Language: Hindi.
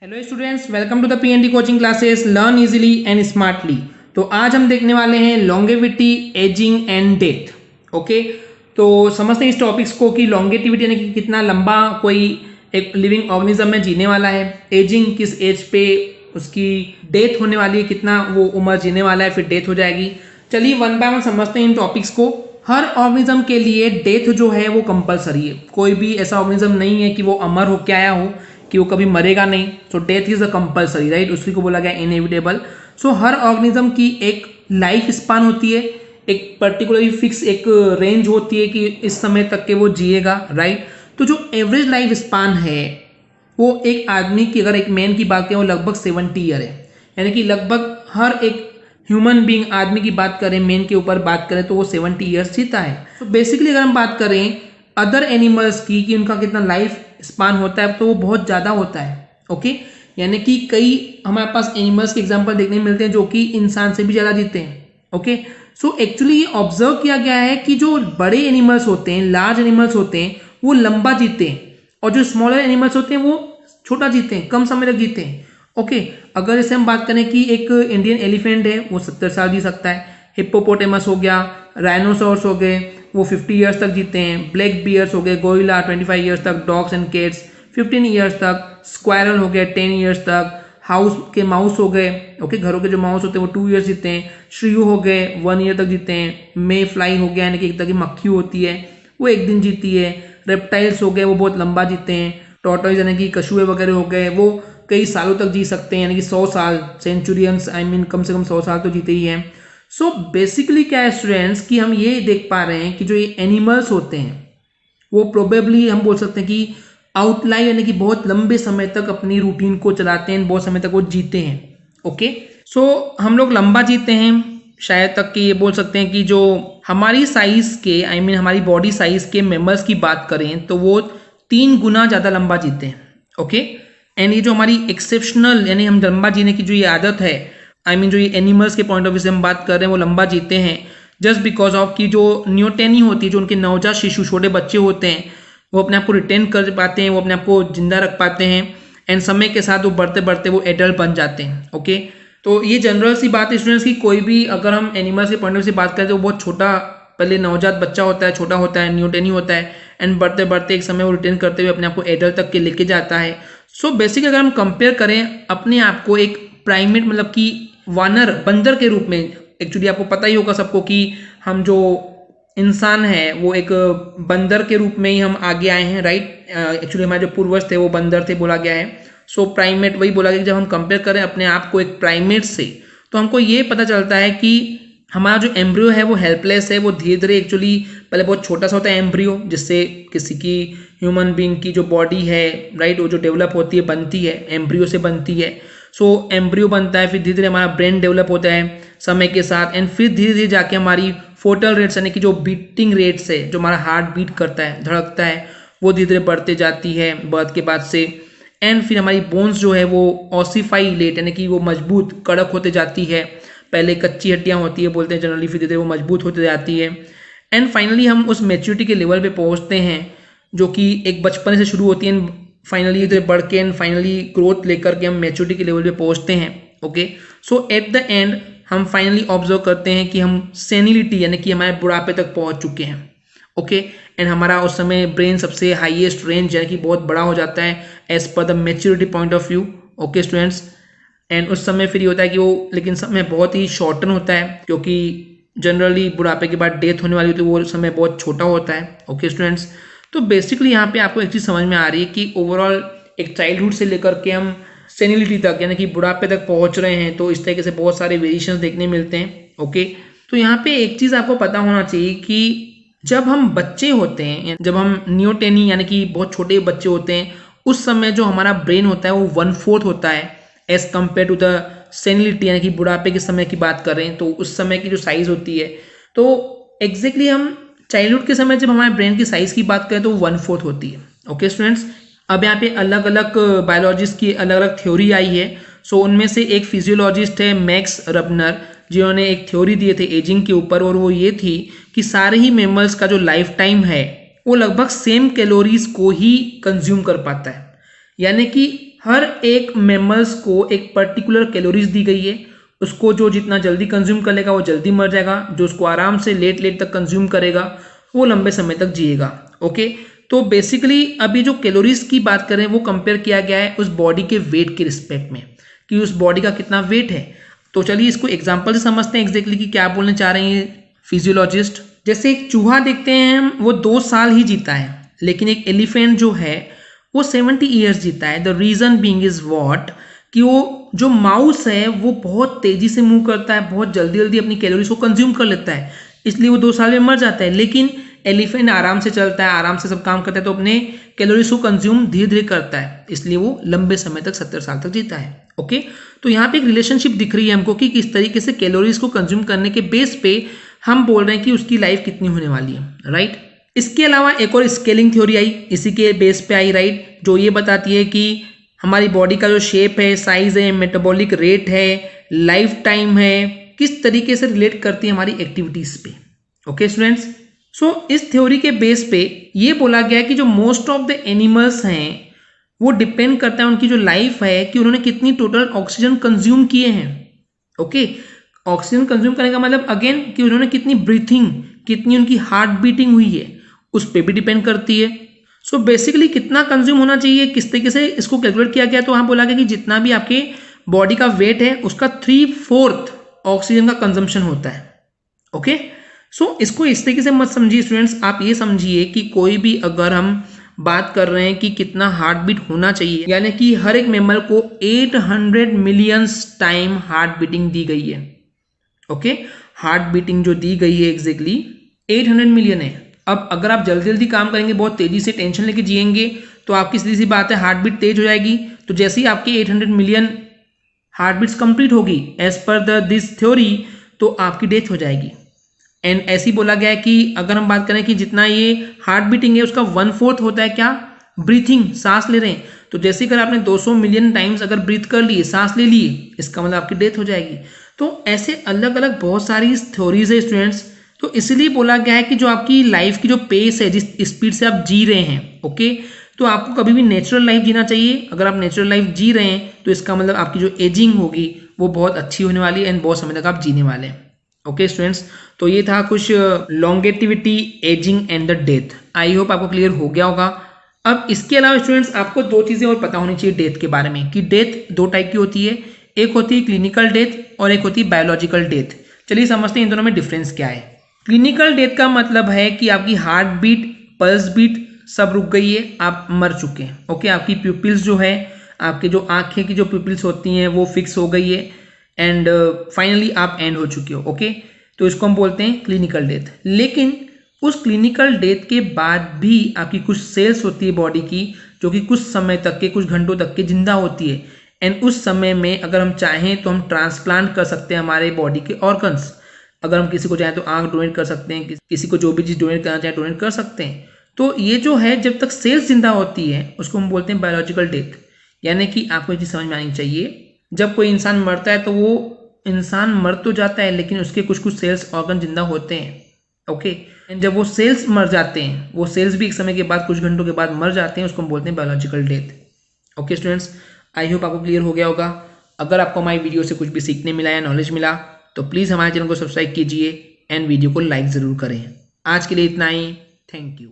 Hello students, welcome to the PND coaching classes learn easily and smartly. तो आज हम देखने वाले हैं longevity, ageing and death. Okay, तो समझते हैं इस टॉपिक्स को कि लॉन्गेटिविटी यानी कि कितना लंबा कोई एक लिविंग ऑर्गेनिज्म में जीने वाला है, एजिंग किस एज पे उसकी डेथ होने वाली है, कितना वो उम्र जीने वाला है, फिर डेथ हो जाएगी। चलिए वन बाय वन समझते हैं इन टॉपिक्स को। हर ऑर्गेनिज्म के लिए डेथ जो है वो कंपलसरी है। कोई भी ऐसा ऑर्गेनिज्म नहीं है कि वो अमर होकर आया हो, कि वो कभी मरेगा नहीं। So death is a compulsory, right, उसी को बोला गया इनएविटेबल। सो हर ऑर्गेनिज्म की एक लाइफ स्पान होती है, एक पर्टिकुलरली फिक्स एक रेंज होती है कि इस समय तक के वो जिएगा, राइट। तो जो एवरेज लाइफ स्पान है वो एक आदमी की, अगर एक मैन की बात करें, वो लगभग 70 ईयर है। यानी कि लगभग हर एक ह्यूमन बीइंग, आदमी की बात करें, मैन के ऊपर बात करें, तो वो 70 ईयर्स जीता है। तो बेसिकली अगर हम बात करें अदर एनिमल्स की कि उनका कितना लाइफ स्पान होता है, तो वो बहुत ज़्यादा होता है। ओके, यानी कि कई हमारे पास एनिमल्स के एग्जांपल देखने मिलते हैं जो कि इंसान से भी ज़्यादा जीते हैं। ओके, सो एक्चुअली ये ऑब्जर्व किया गया है कि जो बड़े एनिमल्स होते हैं, लार्ज एनिमल्स होते हैं, वो लंबा जीते हैं, और जो स्मॉलर एनिमल्स होते हैं वो छोटा जीते हैं, कम समय तक जीते हैं। ओके, अगर जैसे हम बात करें कि एक इंडियन एलिफेंट है, वो 70 साल जी सकता है। हिप्पोपोटेमस हो गया, राइनोसॉर्स हो गए, वो 50 ईयर्स तक जीते हैं। ब्लैक बियर्स हो गए, गोरिल्ला 25 ईयर्स तक, डॉग्स एंड कैट्स 15 ईयर्स तक, स्क्वायरल हो गए 10 ईयर्स तक, हाउस के माउस हो गए, ओके, घरों के जो माउस होते हैं वो 2 ईयर्स जीते हैं। श्रियू हो गए 1 ईयर तक जीते हैं। मे फ्लाई हो गया, यानी कि एक तरह की मक्खी होती है, वो 1 दिन जीती है। रेप्टाइल्स हो गए, वो बहुत लंबा जीते हैं। टॉर्टोइज यानी कि कछुए वगैरह हो गए, वो कई सालों तक जी सकते हैं, यानी कि 100 साल, सेंचुरियंस, आई मीन कम से कम 100 साल तो जीते ही हैं। सो बेसिकली क्या है स्टूडेंट्स कि हम ये देख पा रहे हैं कि जो ये एनिमल्स होते हैं वो प्रोबेबली हम बोल सकते हैं कि आउटलाइव, यानी कि बहुत लंबे समय तक अपनी रूटीन को चलाते हैं, बहुत समय तक वो जीते हैं। ओके, सो हम लोग लंबा जीते हैं, शायद तक कि ये बोल सकते हैं कि जो हमारी साइज के, आई मीन हमारी बॉडी साइज के मेंबर्स की बात करें तो वो 3 गुना ज़्यादा लंबा जीते हैं। ओके, एंड ये जो हमारी एक्सेप्शनल, यानी हम लंबा जीने की जो ये आदत है, आई मीन जो ये एनिमल्स के पॉइंट ऑफ व्यू से हम बात कर रहे हैं, वो लंबा जीते हैं जस्ट बिकॉज ऑफ कि जो न्यूटेनी होती है, जो उनके नवजात शिशु, छोटे बच्चे होते हैं, वो अपने आप को रिटेन कर पाते हैं, वो अपने आप को जिंदा रख पाते हैं, एंड समय के साथ वो बढ़ते बढ़ते वो एडल्ट बन जाते हैं। ओके, तो ये जनरल सी बात है स्टूडेंट्स की, कोई भी अगर हम एनिमल्स के पॉइंट ऑफ व्यू से बात करें तो वो बहुत छोटा, पहले नवजात बच्चा होता है, छोटा होता है, न्यूटेनी होता है, एंड बढ़ते बढ़ते एक समय वो रिटेन करते हुए अपने आप को एडल्ट तक के लेके जाता है। सो बेसिकली अगर हम कंपेयर करें अपने आप को एक प्राइमेट, मतलब कि वानर, बंदर के रूप में, एक्चुअली आपको पता ही होगा सबको कि हम जो इंसान है वो एक बंदर के रूप में ही हम आगे आए हैं, राइट। एक्चुअली हमारे जो पूर्वज थे वो बंदर थे, बोला गया है। सो प्राइमेट वही बोला गया कि जब हम कंपेयर करें अपने आप को एक प्राइमेट से, तो हमको ये पता चलता है कि हमारा जो एम्ब्रियो है वो हेल्पलेस है। वो धीरे धीरे, एक्चुअली पहले बहुत छोटा सा होता है एम्ब्रियो, जिससे किसी की ह्यूमन बीइंग की जो बॉडी है, राइट, वो जो डेवलप होती है, बनती है, एम्ब्रियो से बनती है। सो एम्ब्रियो बनता है, फिर धीरे धीरे हमारा ब्रेन डेवलप होता है समय के साथ, एंड फिर धीरे धीरे जाके हमारी फोटल रेट्स, यानी कि जो बीटिंग रेट्स है, जो हमारा हार्ट बीट करता है, धड़कता है, वो धीरे धीरे बढ़ते जाती है बर्थ के बाद से। एंड फिर हमारी बोन्स जो है वो ऑसिफाइलेट, यानी कि वो मजबूत, कड़क होते जाती है। पहले कच्ची हड्डियां होती है बोलते हैं जनरली, फिर धीरे धीरे वो मजबूत होते जाती है, एंड फाइनली हम उस मैच्योरिटी के लेवल पे पहुंचते हैं, जो कि एक बचपन से शुरू होती है, फाइनली इधर बढ़ के एंड फाइनली ग्रोथ लेकर के हम मैच्योरिटी के लेवल पे पहुंचते हैं। Okay, so at the end हम फाइनली ऑब्जर्व करते हैं कि हम सेनिलिटी, यानी कि हमारे बुढ़ापे तक पहुंच चुके हैं। ओके, एंड हमारा उस समय ब्रेन सबसे हाईएस्ट रेंज, यानी कि बहुत बड़ा हो जाता है as per the maturity point of view. Okay students, and उस समय फिर ये होता है कि वो, लेकिन समय बहुत ही शॉर्टन होता है, क्योंकि जनरली बुढ़ापे के बाद डेथ होने वाली होती है, वो समय बहुत छोटा होता है। ओके स्टूडेंट्स, तो बेसिकली यहाँ पे आपको एक चीज़ समझ में आ रही है कि ओवरऑल एक चाइल्डहुड से लेकर के हम सेनिलिटी तक, यानी कि बुढ़ापे तक पहुंच रहे हैं, तो इस तरीके से बहुत सारे वेरिएशंस देखने मिलते हैं। ओके, तो यहाँ पे एक चीज़ आपको पता होना चाहिए कि जब हम बच्चे होते हैं, जब हम न्यूटेनी, यानी कि बहुत छोटे बच्चे होते हैं, उस समय जो हमारा ब्रेन होता है वो 1/4 होता है एज कम्पेयर टू द सेनिलिटी, यानी कि बुढ़ापे के समय की बात करें तो उस समय की जो साइज होती है, तो एग्जैक्टली हम चाइल्डहुड के समय जब हमारे ब्रेन की साइज की बात करें तो 1/4 होती है। ओके स्टूडेंट्स, अब यहाँ पे अलग अलग बायोलॉजिस्ट की अलग अलग थ्योरी आई है। सो उनमें से एक फिजियोलॉजिस्ट है मैक्स रबनर, जिन्होंने एक थ्योरी दिए थे एजिंग के ऊपर, और वो ये थी कि सारे ही मेमल्स का जो लाइफ टाइम है वो लगभग सेम कैलोरीज को ही कंज्यूम कर पाता है। यानी कि हर एक मेमल्स को एक पर्टिकुलर कैलोरीज दी गई है, उसको जो जितना जल्दी कंज्यूम कर लेगा वो जल्दी मर जाएगा, जो उसको आराम से लेट तक कंज्यूम करेगा वो लंबे समय तक जिएगा। ओके, तो बेसिकली अभी जो कैलोरीज की बात करें वो कंपेयर किया गया है उस बॉडी के वेट के रिस्पेक्ट में कि उस बॉडी का कितना वेट है। तो चलिए इसको एग्जांपल से समझते हैं एग्जैक्टली कि क्या बोलने चाह रहे हैं फिजियोलॉजिस्ट। जैसे एक चूहा देखते हैं हम, वो 2 साल ही जीता है, लेकिन एक एलिफेंट जो है वो 70 ईयर्स जीता है। The reason being is what, कि वो जो माउस है वो बहुत तेजी से मूव करता है, बहुत जल्दी जल्दी अपनी कैलोरीज को कंज्यूम कर लेता है, इसलिए वो 2 साल में मर जाता है। लेकिन एलिफेंट आराम से चलता है, आराम से सब काम करता है, तो अपने कैलोरीज को कंज्यूम धीरे धीरे करता है, इसलिए वो लंबे समय तक 70 साल तक जीता है। ओके, तो यहाँ पे एक रिलेशनशिप दिख रही है हमको कि किस तरीके से कैलोरीज को कंज्यूम करने के बेस पे हम बोल रहे हैं कि उसकी लाइफ कितनी होने वाली है, राइट। इसके अलावा एक और स्केलिंग थ्योरी आई इसी के बेस पे आई, राइट, जो ये बताती है कि हमारी बॉडी का जो शेप है, साइज है, मेटाबॉलिक रेट है, लाइफ टाइम है, किस तरीके से रिलेट करती है हमारी एक्टिविटीज पे। ओके स्टूडेंट्स, सो इस थ्योरी के बेस पे ये बोला गया है कि जो मोस्ट ऑफ द एनिमल्स हैं वो डिपेंड करता है उनकी जो लाइफ है कि उन्होंने कितनी टोटल ऑक्सीजन कंज्यूम किए हैं। ओके, ऑक्सीजन कंज्यूम करने का मतलब अगेन कि उन्होंने कितनी ब्रीथिंग, कितनी उनकी हार्ट बीटिंग हुई है, उस पर भी डिपेंड करती है। सो बेसिकली कितना कंज्यूम होना चाहिए, किस तरीके से इसको कैलकुलेट किया गया, तो वहां बोला गया कि जितना भी आपके बॉडी का वेट है उसका 3/4 ऑक्सीजन का कंजम्पशन होता है। ओके, सो इसको इस तरीके से मत समझिए स्टूडेंट्स, आप ये समझिए कि कोई भी अगर हम बात कर रहे हैं कि कितना हार्ट बीट होना चाहिए, यानी कि हर एक मेमल को 800 मिलियन टाइम हार्ट बीटिंग दी गई है। ओके, हार्ट बीटिंग जो दी गई है एग्जैक्टली 800 मिलियन है। अब अगर आप जल्दी जल्दी काम करेंगे, बहुत तेजी से टेंशन लेके जिएंगे, तो आपकी सीधी सी बात है हार्ट बीट तेज हो जाएगी। तो जैसे ही आपकी 800 मिलियन हार्ट बीट्स कंप्लीट होगी एज पर दिस थ्योरी, तो आपकी डेथ हो जाएगी। एंड ऐसी बोला गया है कि अगर हम बात करें कि जितना ये हार्ट बीटिंग है उसका 1/4 होता है क्या, ब्रीथिंग, सांस ले रहे हैं। तो जैसे अगर आपने 200 मिलियन टाइम्स अगर ब्रीथ कर लिए, सांस ले लिए, इसका मतलब आपकी डेथ हो जाएगी। तो ऐसे अलग अलग बहुत सारी थ्योरीज है स्टूडेंट्स। तो इसलिए बोला गया है कि जो आपकी लाइफ की जो पेस है, जिस स्पीड से आप जी रहे हैं, ओके, तो आपको कभी भी नेचुरल लाइफ जीना चाहिए। अगर आप नेचुरल लाइफ जी रहे हैं तो इसका मतलब आपकी जो एजिंग होगी वो बहुत अच्छी होने वाली है एंड बहुत समय तक आप जीने वाले हैं। ओके स्टूडेंट्स, तो ये था कुछ longevity, ageing and the death. I hope आपको क्लियर हो गया होगा। अब इसके अलावा स्टूडेंट्स आपको 2 चीजें और पता होनी चाहिए डेथ के बारे में, कि डेथ 2 टाइप की होती है, एक होती है क्लिनिकल डेथ और एक होती है बायोलॉजिकल डेथ। चलिए समझते हैं इन दोनों में डिफरेंस क्या है। क्लिनिकल डेथ का मतलब है कि आपकी हार्ट बीट, पल्स बीट सब रुक गई है, आप मर चुके हैं। ओके, आपकी प्यूपिल्स जो है, आपके जो आंखें की जो प्यूपिल्स होती हैं वो फिक्स हो गई है एंड फाइनली आप एंड हो चुके हो। ओके, तो इसको हम बोलते हैं क्लिनिकल डेथ। लेकिन उस क्लिनिकल डेथ के बाद भी आपकी कुछ सेल्स होती है बॉडी की जो कि कुछ समय तक के, कुछ घंटों तक के जिंदा होती है एंड उस समय में अगर हम चाहें तो हम ट्रांसप्लांट कर सकते हैं हमारे बॉडी के ऑर्गन्स। अगर हम किसी को चाहें तो आंख डोनेट कर सकते हैं, किसी को जो भी चीज़ डोनेट करना चाहें डोनेट कर सकते हैं। तो ये जो है जब तक सेल्स जिंदा होती है उसको हम बोलते हैं बायोलॉजिकल डेथ। यानी कि आपको ये चीज़ समझ में आनी चाहिए, जब कोई इंसान मरता है तो वो इंसान मर तो जाता है लेकिन उसके कुछ कुछ सेल्स, ऑर्गन जिंदा होते हैं। ओके, जब वो सेल्स मर जाते हैं, वो सेल्स भी एक समय के बाद, कुछ घंटों के बाद मर जाते हैं, उसको हम बोलते हैं biological death. Okay students, I hope आपको क्लियर हो गया होगा। अगर आपको हमारी वीडियो से कुछ भी सीखने मिला या नॉलेज मिला तो प्लीज़ हमारे चैनल को सब्सक्राइब कीजिए एंड वीडियो को लाइक ज़रूर करें। आज के लिए इतना ही, थैंक यू।